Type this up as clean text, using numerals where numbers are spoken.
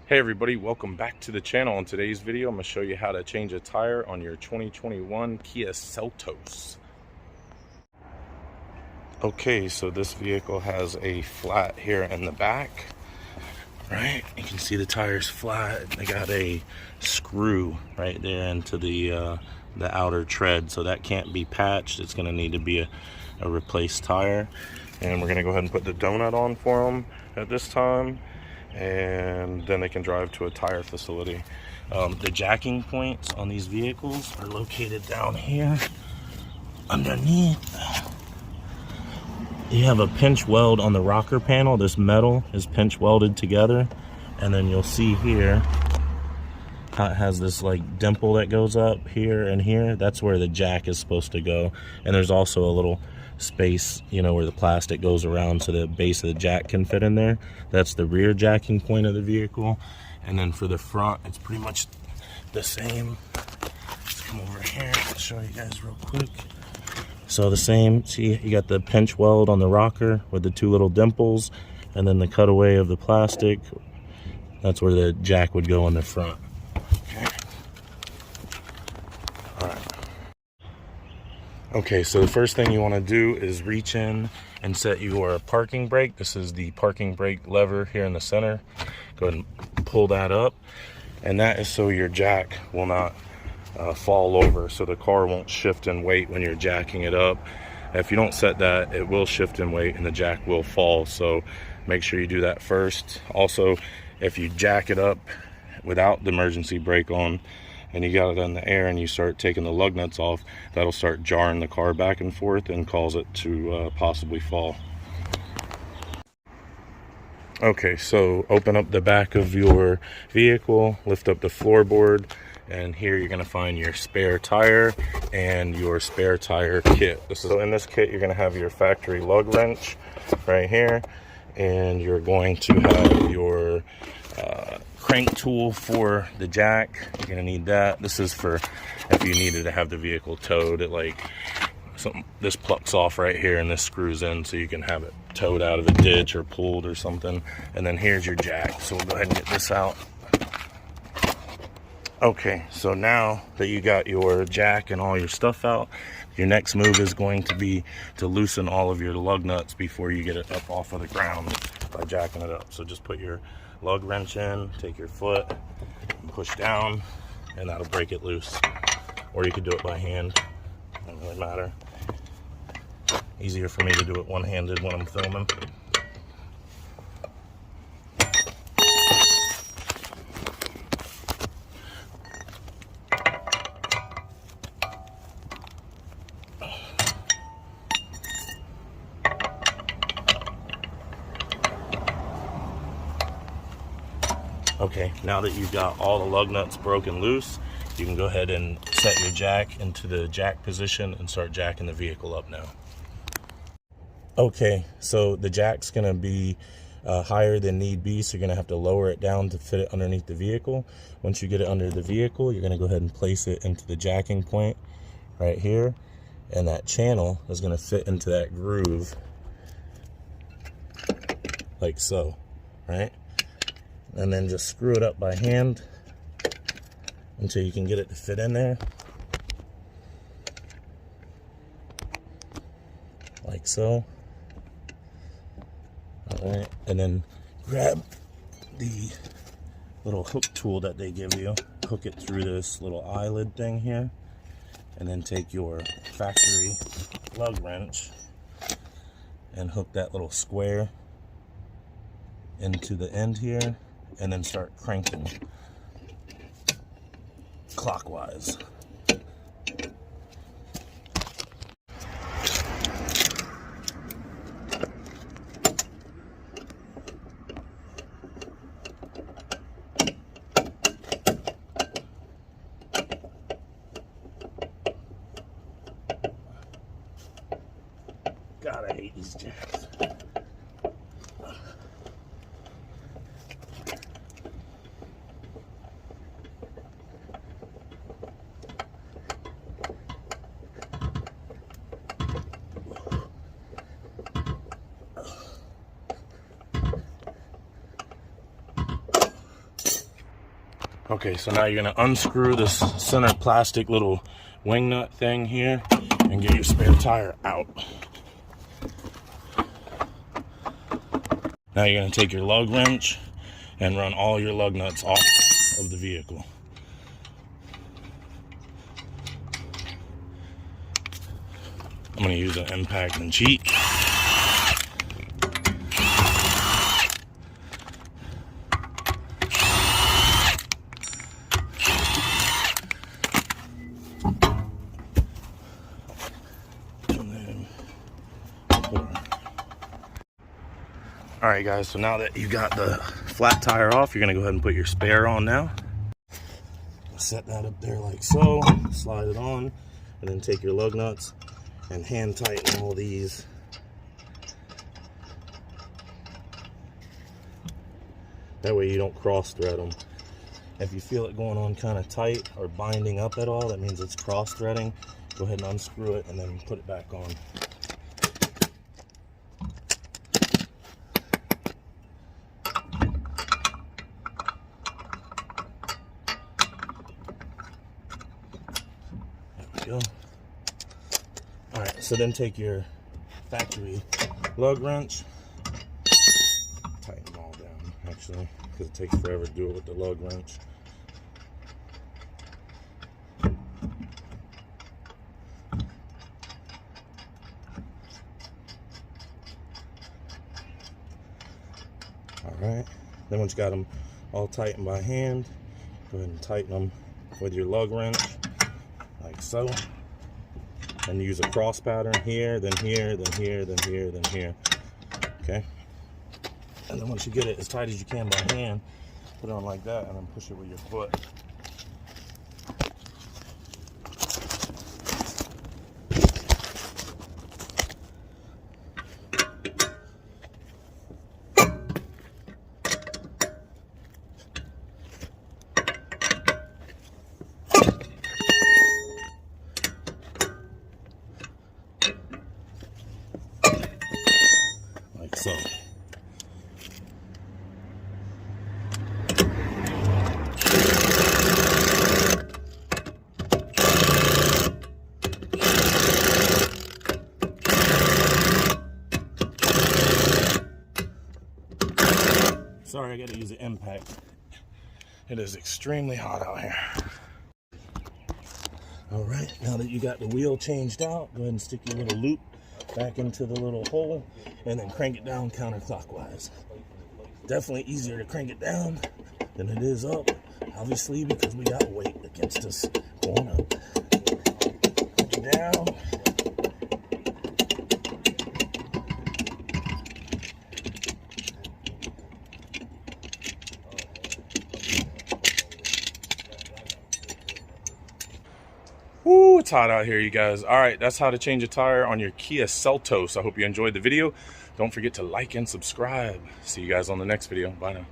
Hey everybody, welcome back to the channel. In today's video, I'm going to show you how to change a tire on your 2021 Kia Seltos. Okay, so this vehicle has a flat here in the back, right? You can see the tire's flat. They got a screw right there into the outer tread, so that can't be patched. It's going to need to be a replaced tire. And we're going to go ahead and put the donut on for them at this time, and then they can drive to a tire facility. The jacking points on these vehicles are located down here underneath. You have a pinch weld on the rocker panel. This metal is pinch welded together, and then you'll see here how it has this like dimple that goes up here and here. That's where the jack is supposed to go. And there's also a little space, you know, where the plastic goes around so the base of the jack can fit in there. That's the rear jacking point of the vehicle. And then for the front, it's pretty much the same. Let's come over here, I'll show you guys real quick. So the same, see, you got the pinch weld on the rocker with the two little dimples, and then the cutaway of the plastic. That's where the jack would go in the front. Okay. All right. Okay, so the first thing you want to do is reach in and set your parking brake. This is the parking brake lever here in the center. Go ahead and pull that up, and that is so your jack will not fall over, so the car won't shift in weight when you're jacking it up. If you don't set that, it will shift in weight and the jack will fall, so make sure you do that first. Also, if you jack it up without the emergency brake on and you got it in the air and you start taking the lug nuts off, that'll start jarring the car back and forth and cause it to possibly fall. Okay, so open up the back of your vehicle, lift up the floorboard, and here you're going to find your spare tire and your spare tire kit. So in this kit, you're going to have your factory lug wrench right here, and you're going to have your crank tool for the jack. You're going to need that. This is for if you needed to have the vehicle towed. This plucks off right here and this screws in so you can have it towed out of a ditch or pulled or something. And then here's your jack. So we'll go ahead and get this out. Okay, so now that you got your jack and all your stuff out, your next move is going to be to loosen all of your lug nuts before you get it up off of the ground by jacking it up. So just put your lug wrench in, take your foot, and push down, and that'll break it loose. Or you could do it by hand, doesn't really matter. Easier for me to do it one-handed when I'm filming. Okay, now that you've got all the lug nuts broken loose, you can go ahead and set your jack into the jack position and start jacking the vehicle up now. Okay, so the jack's gonna be higher than need be, so you're gonna have to lower it down to fit it underneath the vehicle. Once you get it under the vehicle, you're gonna go ahead and place it into the jacking point right here, and that channel is gonna fit into that groove like so, right? And then just screw it up by hand until you can get it to fit in there. Like so. Alright, and then grab the little hook tool that they give you, hook it through this little eyelid thing here, and then take your factory lug wrench and hook that little square into the end here, and then start cranking clockwise. God, I hate these jacks. Okay, so now you're gonna unscrew this center plastic little wing nut thing here and get your spare tire out. Now you're gonna take your lug wrench and run all your lug nuts off of the vehicle. I'm gonna use an impact and cheat. All right, guys, so now that you got the flat tire off, you're gonna go ahead and put your spare on now. Set that up there like so, slide it on, and then take your lug nuts and hand tighten all these. That way you don't cross thread them. If you feel it going on kind of tight or binding up at all, that means it's cross threading. Go ahead and unscrew it and then put it back on. Go. All right, so then take your factory lug wrench, tighten them all down actually, because it takes forever to do it with the lug wrench. All right, then once you got them all tightened by hand, go ahead and tighten them with your lug wrench. Like so, and use a cross pattern here, then here, then here, then here, then here. Okay, and then once you get it as tight as you can by hand, put it on like that, and then push it with your foot. So, sorry, I got to use the impact. It is extremely hot out here. All right, now that you got the wheel changed out, go ahead and stick your little loop back into the little hole and then crank it down counterclockwise. Definitely easier to crank it down than it is up, obviously, because we got weight against us going up. Crank it down. Woo, it's hot out here, you guys. All right, that's how to change a tire on your Kia Seltos. I hope you enjoyed the video. Don't forget to like and subscribe. See you guys on the next video. Bye now.